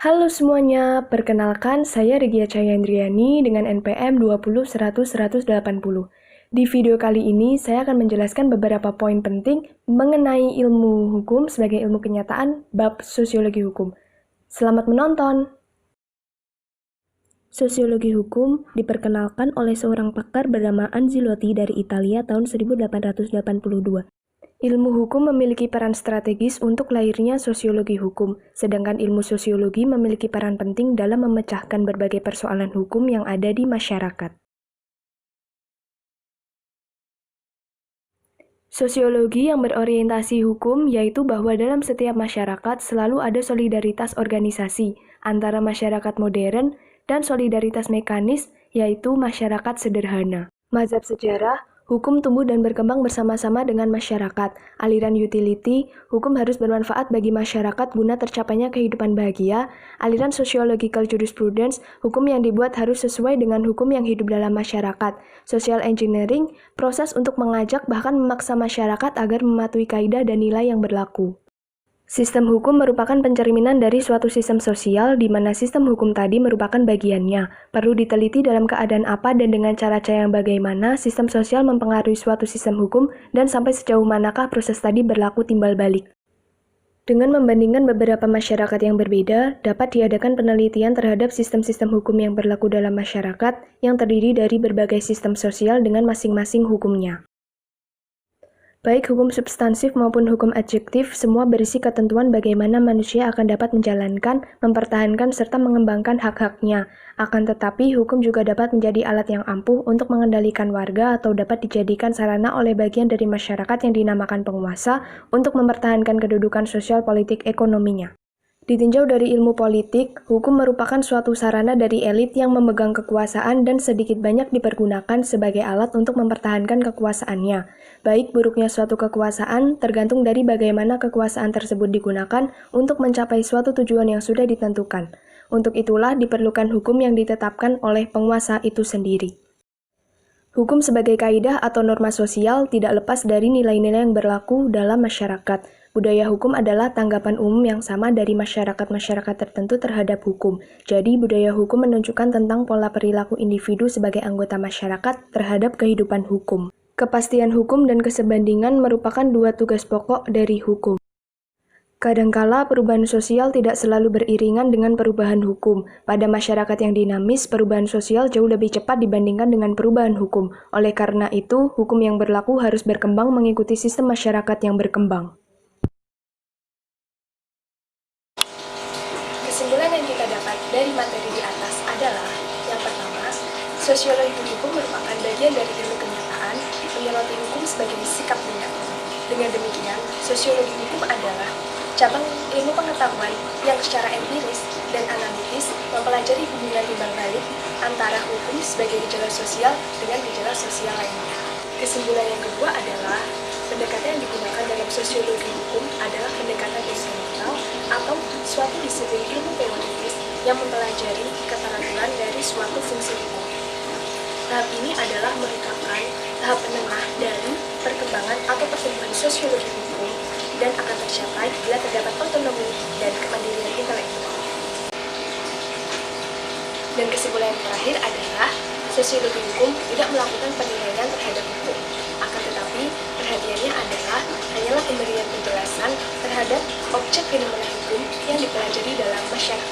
Halo semuanya, perkenalkan saya Regia Cayandriani dengan NPM 20100180. Di video kali ini, saya akan menjelaskan beberapa poin penting mengenai ilmu hukum sebagai ilmu kenyataan bab sosiologi hukum. Selamat menonton! Sosiologi hukum diperkenalkan oleh seorang pakar bernama Anzilotti dari Italia tahun 1882. Ilmu hukum memiliki peran strategis untuk lahirnya sosiologi hukum, sedangkan ilmu sosiologi memiliki peran penting dalam memecahkan berbagai persoalan hukum yang ada di masyarakat. Sosiologi yang berorientasi hukum yaitu bahwa dalam setiap masyarakat selalu ada solidaritas organisasi antara masyarakat modern dan solidaritas mekanis yaitu masyarakat sederhana. Mazhab sejarah, hukum tumbuh dan berkembang bersama-sama dengan masyarakat. Aliran utility, hukum harus bermanfaat bagi masyarakat guna tercapainya kehidupan bahagia. Aliran sociological jurisprudence, hukum yang dibuat harus sesuai dengan hukum yang hidup dalam masyarakat. Social engineering, proses untuk mengajak bahkan memaksa masyarakat agar mematuhi kaidah dan nilai yang berlaku. Sistem hukum merupakan pencerminan dari suatu sistem sosial di mana sistem hukum tadi merupakan bagiannya. Perlu diteliti dalam keadaan apa dan dengan cara-cara yang bagaimana sistem sosial mempengaruhi suatu sistem hukum dan sampai sejauh manakah proses tadi berlaku timbal balik. Dengan membandingkan beberapa masyarakat yang berbeda, dapat diadakan penelitian terhadap sistem-sistem hukum yang berlaku dalam masyarakat yang terdiri dari berbagai sistem sosial dengan masing-masing hukumnya. Baik hukum substansif maupun hukum adjektif, semua berisi ketentuan bagaimana manusia akan dapat menjalankan, mempertahankan, serta mengembangkan hak-haknya. Akan tetapi, hukum juga dapat menjadi alat yang ampuh untuk mengendalikan warga atau dapat dijadikan sarana oleh bagian dari masyarakat yang dinamakan penguasa untuk mempertahankan kedudukan sosial politik ekonominya. Ditinjau dari ilmu politik, hukum merupakan suatu sarana dari elit yang memegang kekuasaan dan sedikit banyak dipergunakan sebagai alat untuk mempertahankan kekuasaannya. Baik buruknya suatu kekuasaan tergantung dari bagaimana kekuasaan tersebut digunakan untuk mencapai suatu tujuan yang sudah ditentukan. Untuk itulah diperlukan hukum yang ditetapkan oleh penguasa itu sendiri. Hukum sebagai kaidah atau norma sosial tidak lepas dari nilai-nilai yang berlaku dalam masyarakat. Budaya hukum adalah tanggapan umum yang sama dari masyarakat-masyarakat tertentu terhadap hukum. Jadi, budaya hukum menunjukkan tentang pola perilaku individu sebagai anggota masyarakat terhadap kehidupan hukum. Kepastian hukum dan kesebandingan merupakan dua tugas pokok dari hukum. Kadangkala perubahan sosial tidak selalu beriringan dengan perubahan hukum. Pada masyarakat yang dinamis, perubahan sosial jauh lebih cepat dibandingkan dengan perubahan hukum. Oleh karena itu, hukum yang berlaku harus berkembang mengikuti sistem masyarakat yang berkembang. Kesimpulan yang kita dapat dari materi di atas adalah, yang pertama, sosiologi hukum merupakan bagian dari ilmu kenyataan, menyoroti hukum sebagai sikap tindak. Dengan demikian, sosiologi hukum adalah cabang ilmu pengetahuan yang secara empiris dan analitis mempelajari hubungan timbal balik antara hukum sebagai gejala sosial dengan gejala sosial lainnya. Kesimpulan yang kedua adalah pendekatan yang digunakan dalam sosiologi hukum adalah pendekatan instrumental atau suatu disiplin ilmu teoritis yang mempelajari keteraturan dari suatu fungsi hukum. Tahap ini adalah merupakan tahap penengah dari perkembangan atau pertumbuhan sosiologi hukum dan akan tercapai bila terdapat otonomi dan kemandirian intelektual. Dan kesimpulan yang terakhir adalah sosiologi hukum tidak melakukan penilaian terhadap hukum, akan tetapi perhatiannya adalah hanyalah pemberian penjelasan terhadap objek fenomena hukum yang dipelajari dalam masyarakat.